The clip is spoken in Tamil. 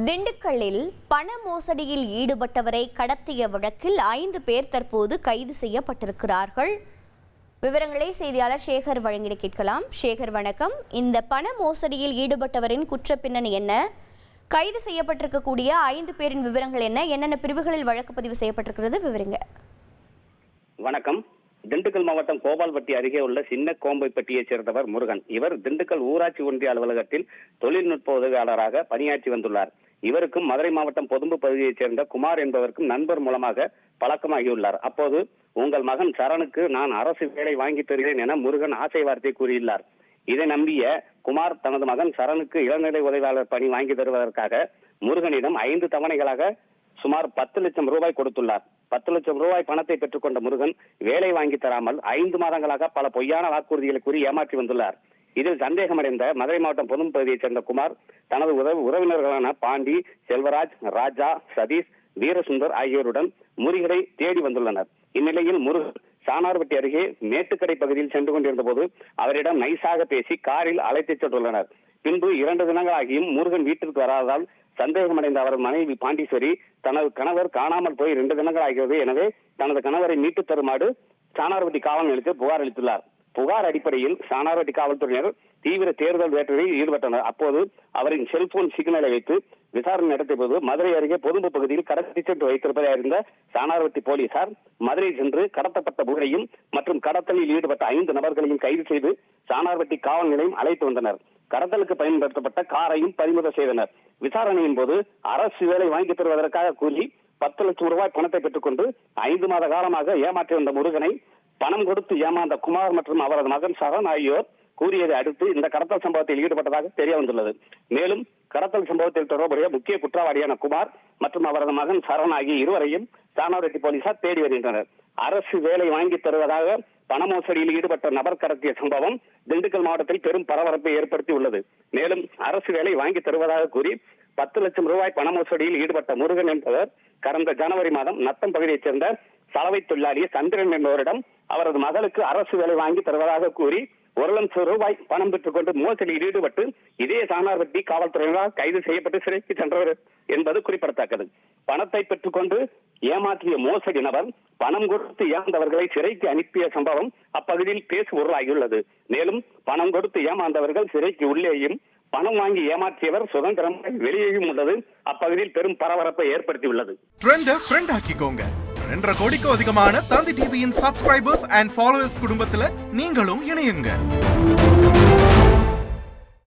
திண்டுக்கல்லில் பண மோசடியில் ஈடுபட்டவரை கடத்திய வழக்கில் 5 பேர் தற்போது கைது செய்யப்பட்டிருக்கிறார்கள். விவரங்களை செய்தியாளர் சேகர் வழங்கிட கேட்கலாம். சேகர் வணக்கம். இந்த பண மோசடியில் ஈடுபட்டவரின் குற்ற பின்னணி என்ன? கைது செய்யப்பட்டிருக்கக்கூடிய 5 பேரின் விவரங்கள் என்ன? என்னென்ன பிரிவுகளில் வழக்கு பதிவு செய்யப்பட்டிருக்கிறது? விவரிங்க. வணக்கம். திண்டுக்கல் மாவட்டம் கோபால்பட்டி அருகே உள்ள சின்ன கோம்பைப்பட்டியைச் சேர்ந்தவர் முருகன். இவர் திண்டுக்கல் ஊராட்சி ஒன்றிய அலுவலகத்தில் தொழில்நுட்ப உதவியாளராக பணியாற்றி வந்துள்ளார். இவருக்கும் மதுரை மாவட்டம் பொதும்பு பகுதியைச் சேர்ந்த குமார் என்பவருக்கும் நண்பர் மூலமாக பழக்கமாகியுள்ளார். அப்போது உங்கள் மகன் சரணுக்கு நான் அரசு வேலை வாங்கி தருகிறேன் என முருகன் ஆசை வார்த்தை கூறியுள்ளார். இதை நம்பிய குமார் தனது மகன் சரணுக்கு இளநிலை உதவியாளர் பணி வாங்கி தருவதற்காக முருகனிடம் 5 தவணைகளாக சுமார் 10 லட்சம் ரூபாய் கொடுத்துள்ளார். 10 லட்சம் ரூபாய் பணத்தை பெற்றுக்கொண்ட முருகன் வேலை வாங்கி தராமல் 5 மாதங்களாக பல பொய்யான வாக்குறுதிகளை கூறி ஏமாற்றி வந்துள்ளார். இதில் சந்தேகமடைந்த மதுரை மாவட்டம் பொதும் பகுதியைச் சேர்ந்த குமார் தனது உறவினர்களான பாண்டி, செல்வராஜ், ராஜா, சதீஷ், வீரசுந்தர் ஆகியோருடன் முருகனை தேடி வந்துள்ளனர். இந்நிலையில் முருகன் சானார்பட்டி அருகே மேட்டுக்கடை பகுதியில் சென்று கொண்டிருந்த போது அவரிடம் நைசாக பேசி காரில் அழைத்துச் சென்றுள்ளனர். பின்பு 2 தினங்களாகியும் முருகன் வீட்டிற்கு வராததால் சந்தேகமடைந்த அவர் மனைவி பாண்டீஸ்வரி தனது கணவர் காணாமல் போய் 2 தினங்கள் ஆகிறது, எனவே தனது கணவரை மீட்டு தருமாறு சானார்பட்டி காவல் நிலையத்தில் புகார் அளித்துள்ளார். புகார் அடிப்படையில் சானார்பட்டி காவல்துறையினர் தீவிர தேடுதல் வேட்டையில் ஈடுபட்டனர். அப்போது அவரின் செல்போன் சிக்னலை வைத்து விசாரணை நடத்திய போது மதுரை அருகே பொதும்பு பகுதியில் கடத்தி சென்று வைத்திருப்பதை அறிந்த சானார்பட்டி போலீசார் மதுரை சென்று கடத்தப்பட்ட புகையும் மற்றும் கடத்தலில் ஈடுபட்ட 5 நபர்களையும் கைது செய்து சானார்பட்டி காவல் நிலையம் அழைத்து வந்தனர். கடத்தலுக்கு பயன்படுத்தப்பட்ட காரையும் பறிமுதல் செய்தனர். விசாரணையின் போது அரசு வேலை வாங்கி தருவதற்காக கூறி 10 லட்சம் ரூபாய் பணத்தை பெற்றுக்கொண்டு 5 மாத காலமாக ஏமாற்றி வந்த முருகனை பணம் கொடுத்து ஏமாந்த குமார் மற்றும் அவரது மகன் சரண் ஆகியோர் கூறியதை அடுத்து இந்த கடத்தல் சம்பவத்தில் ஈடுபட்டதாக தெரிய வந்துள்ளது. மேலும் கடத்தல் சம்பவத்தில் தொடர்புடைய முக்கிய குற்றவாளியான குமார் மற்றும் அவரது மகன் சரண் ஆகிய இருவரையும் சானார்பட்டி போலீசார் தேடி வருகின்றனர். அரசு வேலை வாங்கி தருவதாக பண மோசடியில் ஈடுபட்ட நபர் கடத்திய சம்பவம் திண்டுக்கல் மாவட்டத்தில் பெரும் பரபரப்பை ஏற்படுத்தி உள்ளது. மேலும் அரசு வேலை வாங்கி தருவதாக கூறி 10 லட்சம் ரூபாய் பண மோசடியில் ஈடுபட்ட முருகன் என்பவர் கடந்த ஜனவரி மாதம் நத்தம் பகுதியைச் சேர்ந்த சலவை தொழிலாளி சந்திரன் என்பவரிடம் அவரது மகளுக்கு அரசு வேலை வாங்கி தருவதாக கூறி 1 லட்சம் ரூபாய் பணம் பெற்றுக்கொண்டு மோசடியில் ஈடுபட்டு இதே சானார்பட்டி காவல்துறையினரால் கைது செய்யப்பட்டு சிறைக்கு சென்றவர் என்பது குறிப்பிடத்தக்கது. பணத்தை பெற்றுக்கொண்டு ஏமாற்றிய மோசடி நபர் பணம் கொடுத்து ஏமாந்தவர்களை சிறைக்கு அனுப்பிய சம்பவம் அப்பகுதியில் பேசு பொருளாகியுள்ளது. மேலும் பணம் கொடுத்து ஏமாந்தவர்கள் சிறைக்கு உள்ளேயும் பணம் வாங்கி ஏமாற்றியவர் சுதந்திரமாக வெளியேயும் உள்ளது அப்பகுதியில் பெரும் பரபரப்பை ஏற்படுத்தியுள்ளது. 2.5 கோடிக்கும் அதிகமான தந்தி டிவியின் சப்ஸ்கிரைபர்ஸ் அண்ட் ஃபாலோவர்ஸ் குடும்பத்துல நீங்களும் இணையுங்க.